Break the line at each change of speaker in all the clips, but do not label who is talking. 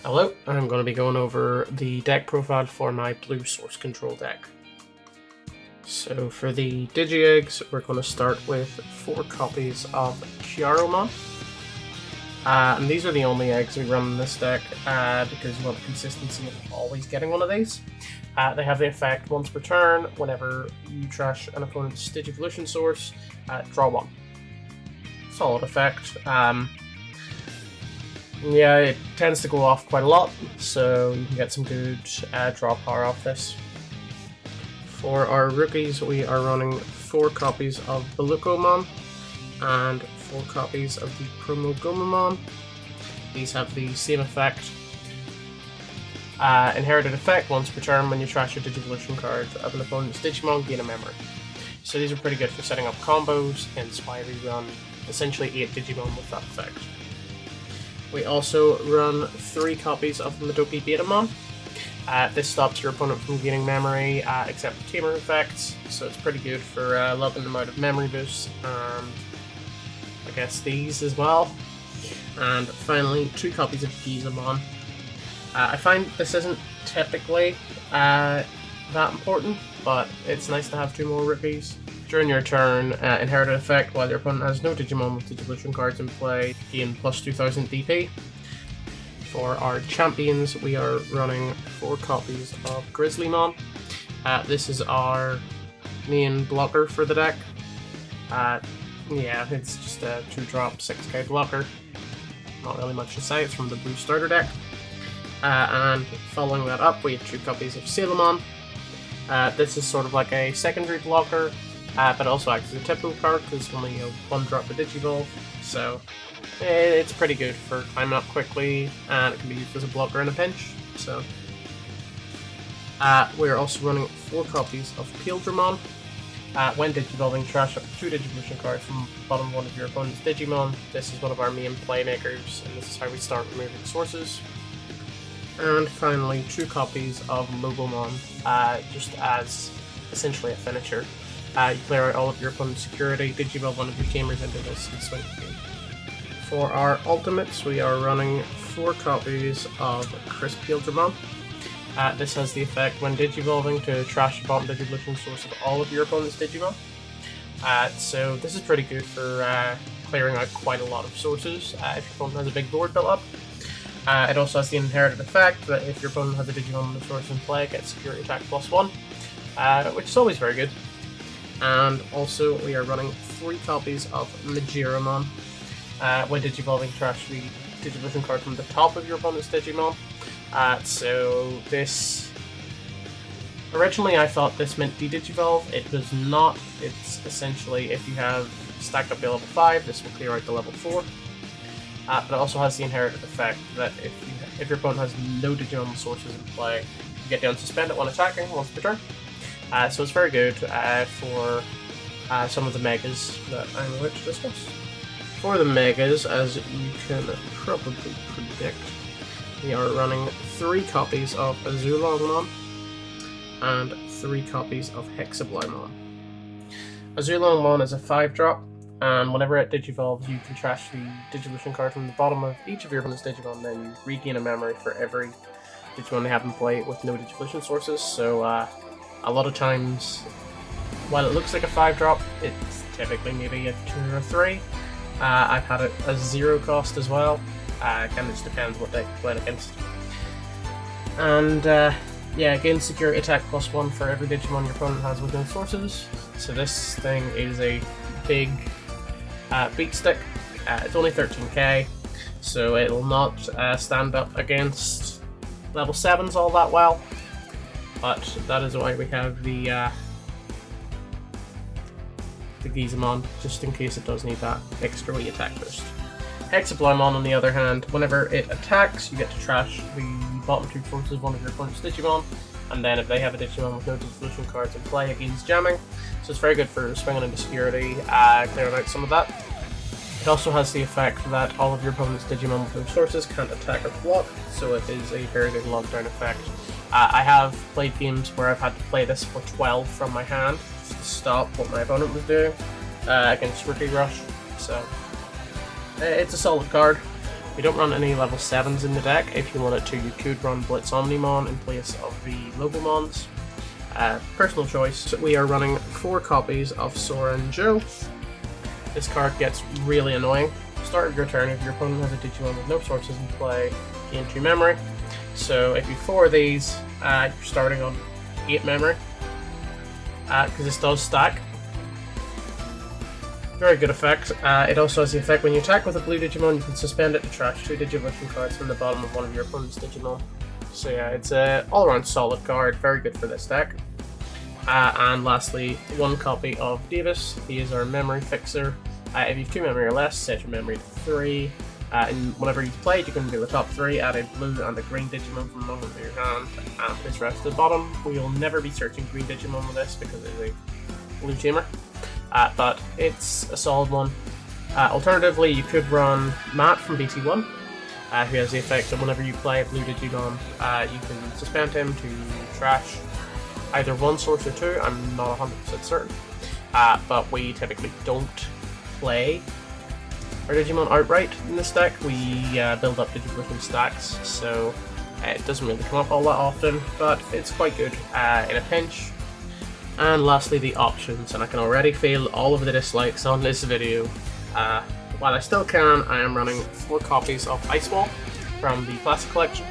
Hello, I'm going to be going over the deck profile for my blue source control deck. So for the Digi-Eggs, we're going to start with 4 copies of Kyaromon. And these are the only eggs we run in this deck because we want the consistency of always getting one of these. They have the effect once per turn, whenever you trash an opponent's Digivolution source, draw 1. Solid effect. Yeah, it tends to go off quite a lot, so you can get some good draw power off this. For our rookies, we are running 4 copies of Balukomon and 4 copies of the Promogomamon. These have the same effect. Inherited effect, once per turn when you trash your Digivolution card of an opponent's Digimon, gain a memory. So these are pretty good for setting up combos, hence why we run essentially 8 Digimon with that effect. We also run 3 copies of Madopi Betamon. This stops your opponent from gaining memory, except for tamer effects, so it's pretty good for loving them out of memory boosts, and I guess these as well. And finally, 2 copies of Gizamon. I find this isn't typically that important, but it's nice to have 2 more rookies. During your turn, inherited effect, while your opponent has no Digimon with Digivolution cards in play, gain plus 2000 DP. For our champions, we are running 4 copies of Grizzlymon. This is our main blocker for the deck. Yeah, it's just a 2-drop 6k blocker. Not really much to say, it's from the blue starter deck. And following that up, we have 2 copies of Sailomon. This is sort of like a secondary blocker, but also acts as a typical card because it's only a 1-drop for Digivolve, so it's pretty good for climbing up quickly, and it can be used as a blocker in a pinch. So we're also running 4 copies of Pildramon. When Digivolving, trash up 2 Digivolution cards from the bottom one of your opponent's Digimon. This is one of our main playmakers, and this is how we start removing sources. And finally, 2 copies of Lobomon, just as essentially a finisher. You clear out all of your opponent's security, Digivolve one of your tamers into this, and swing the game. For our ultimates, we are running 4 copies of Crisp Pildramon. This has the effect when Digivolving to trash the bottom Digivolution source of all of your opponent's Digimon. So this is pretty good for clearing out quite a lot of sources if your opponent has a big board built up. It also has the inherited effect that if your opponent has a Digimon with the source in play, it gets security attack +1, which is always very good. And also, we are running 3 copies of Majiramon. When Digivolving, trash the Digivolution card from the top of your opponent's Digimon. So this... Originally I thought this meant de-Digivolve. It does not. It's essentially, if you have stacked up a level 5, this will clear out the level 4. But it also has the inherited effect that if your opponent has no Digimon sources in play, you get down suspend it when attacking once per turn. So it's very good for some of the megas that I'm about to discuss. For the megas, as you can probably predict, we are running 3 copies of Azulongmon and 3 copies of Hexabloumon. Azulongmon is a 5-drop, and whenever it Digivolves, you can trash the Digivolution card from the bottom of each of your opponent's Digimon, then you regain a memory for every Digimon they have in play with no Digivolution sources. So a lot of times, while it looks like a 5-drop, it's typically maybe a 2 or 3. I've had it as 0 cost as well. Kind of just depends what deck you're playing against. And yeah, again, security attack +1 for every Digimon your opponent has with no sources. So this thing is a big beat stick. It's only 13k, so it'll not stand up against level 7s all that well. But that is why we have the Gizamon, just in case it does need that extra wee attack boost. Hexabloumon, on the other hand, whenever it attacks, you get to trash the bottom 2 sources of one of your opponent's Digimon, and then if they have a Digimon with no Digivolution cards in play, it gains jamming, so it's very good for swinging into security, clearing out some of that. It also has the effect that all of your opponent's Digimon with no sources can't attack or block, so it is a very good lockdown effect. I have played games where I've had to play this for 12 from my hand, just to stop what my opponent was doing against Rookie Rush, so it's a solid card. We don't run any level 7s in the deck. If you wanted to, you could run Blitz Omnimon in place of the Lobomons. Personal choice. We are running 4 copies of Sora and Joe. This card gets really annoying. Start of your turn, if your opponent has a Digimon with no sources in play, gain 2 memory. So if you 4 of these, you're starting on 8 memory. Because this does stack. Very good effect. It also has the effect when you attack with a blue Digimon, you can suspend it to trash 2 Digivolution cards from the bottom of one of your opponent's Digimon. So yeah, it's a all-around solid card, very good for this deck. And lastly, 1 copy of Davis. He is our memory fixer. If you have 2 memory or less, set your memory to 3. And whenever he's played, you can do the top 3, add a blue and a green Digimon from among them to your hand, and place the rest at the bottom. We will never be searching green Digimon with this because it's a blue tamer. But it's a solid one. Alternatively, you could run Matt from BT1, who has the effect that whenever you play a blue Digimon, you can suspend him to trash either 1 source or 2, I'm not 100% certain. But we typically don't play our Digimon outright in this deck. We build up Digivolution stacks, so it doesn't really come up all that often, but it's quite good in a pinch. And lastly, the options, and I can already feel all of the dislikes on this video. While I still can, I am running 4 copies of Ice Wall from the Classic Collection.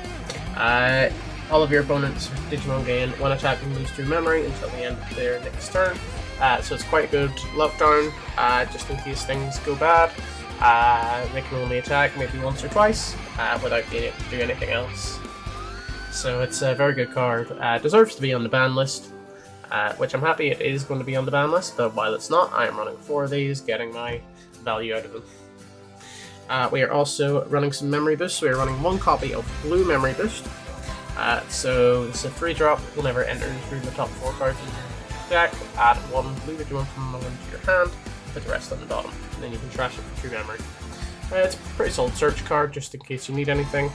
All of your opponents' Digimon gain 1 attack and lose 2 memory until the end of their next turn. So it's quite a good lockdown, just in case things go bad. They can only attack maybe once or twice without being able to do anything else. So it's a very good card. Deserves to be on the ban list, which I'm happy it is going to be on the ban list, but while it's not, I am running 4 of these, getting my value out of them. We are also running some memory boosts. We are running 1 copy of Blue Memory Boost. So this is a 3-drop. Whenever it enters through the top 4 cards in your deck, add 1 blue Digimon from among them to your hand, put the rest on the bottom, and then you can trash it for 2 memory. It's a pretty solid search card, just in case you need anything.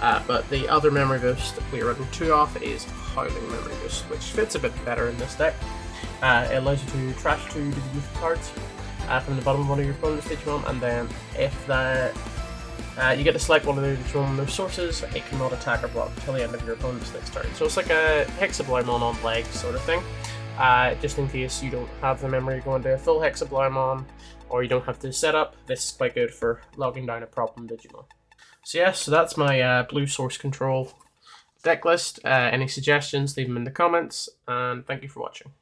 But the other memory boost we are running 2 off is Howling Memory Boost, which fits a bit better in this deck. It allows you to trash 2 Digivolution cards from the bottom of one of your opponent's Digimon, and then if you get to select one of the Digimon with sources, it cannot attack or block until the end of your opponent's next turn. So it's like a Hexabloumon on legs sort of thing. Just in case you don't have the memory going to a full Hexabloumon, or you don't have to set up, this is quite good for logging down a problem Digimon. So yeah, so that's my blue source control deck list. Any suggestions, leave them in the comments, and thank you for watching.